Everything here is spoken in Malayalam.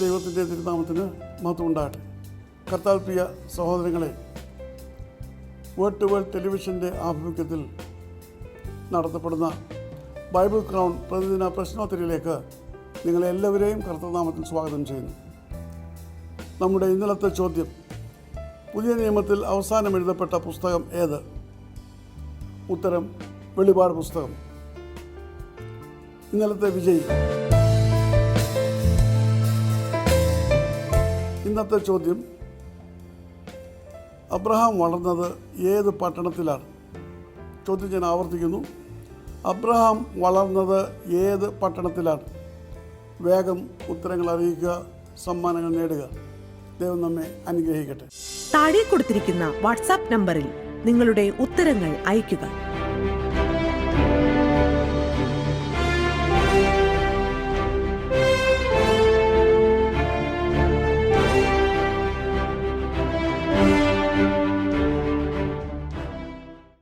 ദൈവത്തിൻ്റെ തിരുനാമത്തിന് മഹത്വം ഉണ്ടാകട്ടെ. കർത്താൽ പ്രിയ സഹോദരങ്ങളെ, വേർഡ് ടു വേൾഡ് ടെലിവിഷൻ്റെ ആഭിമുഖ്യത്തിൽ നടത്തപ്പെടുന്ന ബൈബിൾ ക്രൗൺ പ്രതിദിന പ്രശ്നോത്തരിയിലേക്ക് നിങ്ങളെല്ലാവരെയും കർത്തൃനാമത്തിൽ സ്വാഗതം ചെയ്യുന്നു. നമ്മുടെ ഇന്നലത്തെ ചോദ്യം: പുതിയ നിയമത്തിൽ അവസാനം എഴുതപ്പെട്ട പുസ്തകം ഏത്? ഉത്തരം: വെളിപാട് പുസ്തകം. ഇന്നലത്തെ വിജയി. ഇന്നത്തെ ചോദ്യം: അബ്രഹാം വളർന്നത് ഏത് പട്ടണത്തിലാണ്? ചോദ്യം ഞാൻ ആവർത്തിക്കുന്നു: അബ്രഹാം വളർന്നത് ഏത് പട്ടണത്തിലാണ്? വേഗം ഉത്തരങ്ങൾ അറിയിക്കുക, സമ്മാനങ്ങൾ നേടുക. ദൈവം നമ്മെ അനുഗ്രഹിക്കട്ടെ. താഴെ കൊടുത്തിരിക്കുന്ന വാട്സാപ്പ് നമ്പറിൽ നിങ്ങളുടെ ഉത്തരങ്ങൾ അയയ്ക്കുക.